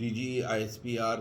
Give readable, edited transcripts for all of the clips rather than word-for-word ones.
DGISPR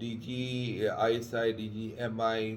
DGISI, DGMI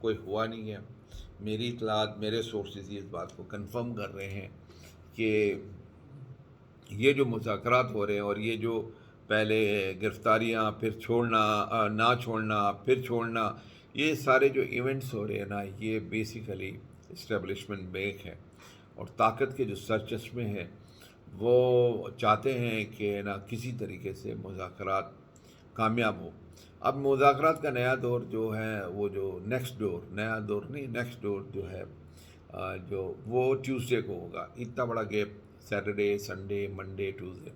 کوئی ہوا نہیں ہے. میری اطلاعات، میرے سورسز اس بات کو کنفرم کر رہے ہیں کہ یہ جو مذاکرات ہو رہے ہیں اور یہ جو پہلے گرفتاریاں، پھر چھوڑنا، نہ چھوڑنا، پھر چھوڑنا، یہ سارے جو ایونٹس ہو رہے ہیں نا، یہ بیسیکلی اسٹیبلشمنٹ بیک ہے. اور طاقت کے جو سرچشمے ہیں وہ چاہتے ہیں کہ نا کسی طریقے سے مذاکرات کامیاب ہو. اب مذاکرات کا نیا دور جو ہے، وہ جو نیکسٹ ڈور، نیا دور نہیں، نیکسٹ ڈور جو ہے جو وہ ٹیوزڈے کو ہوگا. اتنا بڑا gap, Saturday, Sunday, Monday, Tuesday,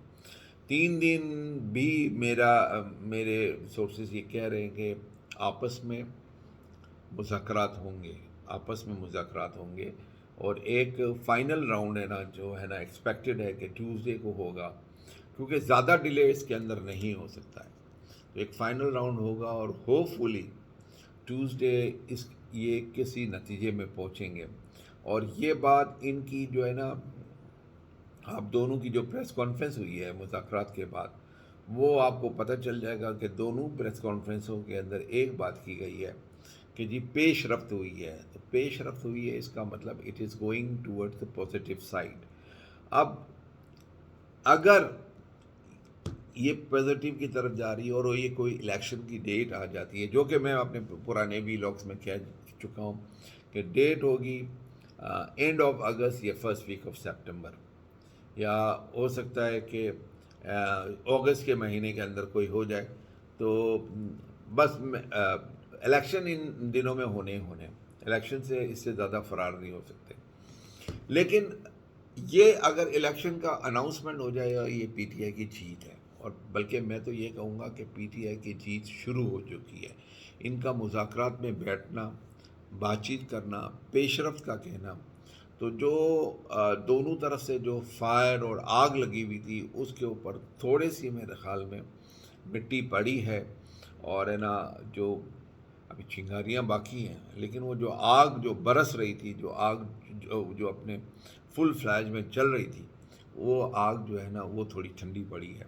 3 دن بھی میرے سورسز یہ کہہ رہے ہیں کہ آپس میں مذاکرات ہوں گے، آپس میں مذاکرات ہوں گے. اور ایک فائنل راؤنڈ ہے نا، جو ہے نا ایکسپیکٹڈ ہے کہ ٹیوزڈے کو ہوگا، کیونکہ زیادہ ڈیلے اس کے اندر نہیں ہو سکتا ہے. ایک فائنل راؤنڈ ہوگا اور ہوپ فلی ٹیوزڈے یہ کسی نتیجے میں پہنچیں گے. اور یہ بات ان کی جو ہے نا، آپ دونوں کی جو پریس کانفرنس ہوئی ہے مذاکرات کے بعد، وہ آپ کو پتہ چل جائے گا کہ دونوں پریس کانفرنسوں کے اندر ایک بات کی گئی ہے کہ جی پیش رفت ہوئی ہے. تو پیش رفت ہوئی ہے، اس کا مطلب it is going toward the positive side. اب اگر یہ پازیٹیو کی طرف جا رہی ہے اور یہ کوئی الیکشن کی ڈیٹ آ جاتی ہے، جو کہ میں اپنے پرانے ویلاگس میں کہہ چکا ہوں کہ ڈیٹ ہوگی اینڈ آف اگست یا فرسٹ ویک آف سپٹمبر، یا ہو سکتا ہے کہ اگست کے مہینے کے اندر کوئی ہو جائے. تو بس الیکشن ان دنوں میں ہونے الیکشن سے اس سے زیادہ فرار نہیں ہو سکتے. لیکن یہ اگر الیکشن کا اناؤنسمنٹ ہو جائے گا، یہ پی ٹی آئی کی جیت ہے. اور بلکہ میں تو یہ کہوں گا کہ پی ٹی آئی کی جیت شروع ہو چکی ہے. ان کا مذاکرات میں بیٹھنا، بات چیت کرنا، پیش رفت کا کہنا، تو جو دونوں طرف سے جو فائر اور آگ لگی ہوئی تھی اس کے اوپر تھوڑے سی میرے خیال میں مٹی پڑی ہے. اور ہے نا جو ابھی چنگاریاں باقی ہیں، لیکن وہ جو آگ جو برس رہی تھی، جو آگ جو اپنے فل فلیج میں چل رہی تھی، وہ آگ جو ہے نا وہ تھوڑی ٹھنڈی پڑی ہے.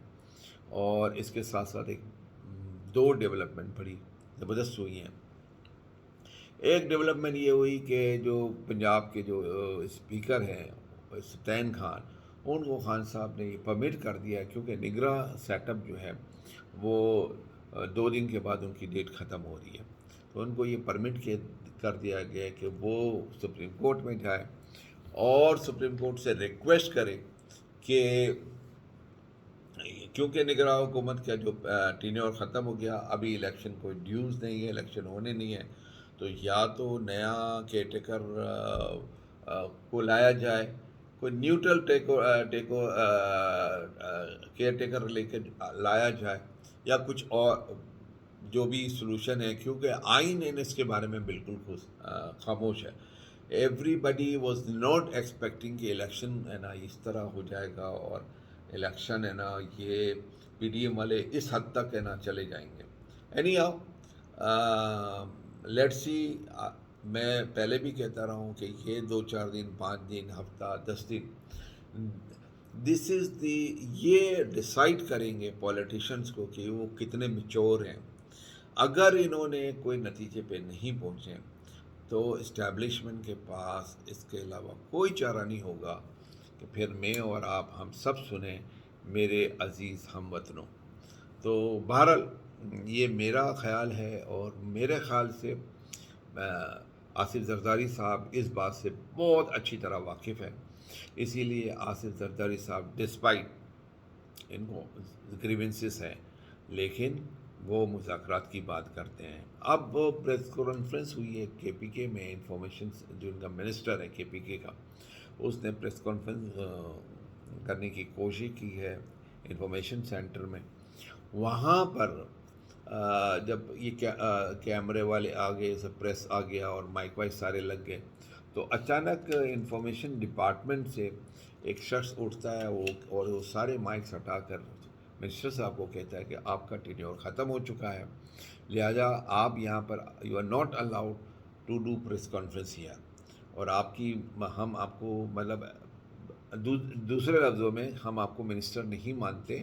اور اس کے ساتھ ساتھ دو ڈیولپمنٹ بڑی زبردست ہوئی ہیں. ایک ڈیولپمنٹ یہ ہوئی کہ جو پنجاب کے جو اسپیکر ہیں ستین خان، ان کو خان صاحب نے یہ پرمٹ کر دیا، کیونکہ نگراں سیٹ اپ جو ہے وہ 2 دن کے بعد ان کی ڈیٹ ختم ہو رہی ہے. تو ان کو یہ پرمٹ کر دیا گیا کہ وہ سپریم کورٹ میں جائے اور سپریم کورٹ سے ریکویسٹ کرے کہ کیونکہ نگراں حکومت کا جو ٹینیور ختم ہو گیا، ابھی الیکشن کوئی ڈیوز نہیں ہے، الیکشن ہونے نہیں ہے، تو یا تو نیا کیئر ٹیکر کو لایا جائے، کوئی نیوٹرل کیئر ٹیکر لے کے لایا جائے، یا کچھ اور جو بھی سلوشن ہے. کیونکہ آئین اس کے بارے میں بالکل خاموش ہے. Everybody was not expecting کہ الیکشن ہے نا اس طرح ہو جائے گا، اور الیکشن ہے نا یہ پی ڈی ایم والے اس حد تک ہے نا چلے جائیں گے. Any how let's see. میں پہلے بھی کہتا رہا ہوں کہ یہ 2-4 دن، 5 دن، ہفتہ، 10 دن، دس از دی، یہ ڈیسائیڈ کریں گے پولیٹیشنز کو کہ وہ کتنے میچور ہیں. اگر انہوں نے کوئی نتیجے پہ نہیں پہنچے تو اسٹیبلشمنٹ کے پاس اس کے علاوہ کوئی چارہ نہیں ہوگا کہ پھر میں اور آپ ہم سب سنیں میرے عزیز ہم وطنوں. تو بہرحال یہ میرا خیال ہے، اور میرے خیال سے آصف زرداری صاحب اس بات سے بہت اچھی طرح واقف ہے. اسی لیے آصف زرداری صاحب ڈسپائٹ ان کو گریونسز ہیں، لیکن وہ مذاکرات کی بات کرتے ہیں. اب وہ پریس کانفرنس ہوئی ہے کے پی کے میں، انفارمیشن جو ان کا منسٹر ہے کے پی کے کا، اس نے پریس کانفرنس کرنے کی کوشش کی ہے انفارمیشن سینٹر میں. وہاں پر جب یہ کیمرے والے آ گئے، سب پریس آ گیا اور مائک وائک سارے لگ گئے، تو اچانک انفارمیشن ڈپارٹمنٹ سے ایک شخص اٹھتا ہے اور وہ سارے مائکس ہٹا کر منسٹر صاحب کو کہتا ہے کہ آپ کا ٹینیور ختم ہو چکا ہے، لہٰذا آپ یہاں پر you are not allowed to do press conference here. اور ہم آپ کو مطلب دوسرے لفظوں میں ہم آپ کو منسٹر نہیں مانتے،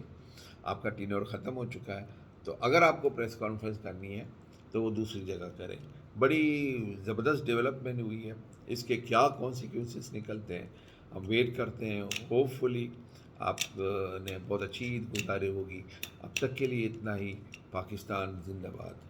آپ کا ٹینیور ختم ہو چکا ہے. تو اگر آپ کو پریس کانفرنس کرنی ہے تو وہ دوسری جگہ کریں. بڑی زبردست ڈیولپمنٹ ہوئی ہے. اس کے کیا کانسیکوینسز نکلتے ہیں ہم ویٹ کرتے ہیں. ہوپ فلی آپ نے بہت اچھی عید گزاری ہوگی. اب تک کے لیے اتنا ہی. پاکستان زندہ باد.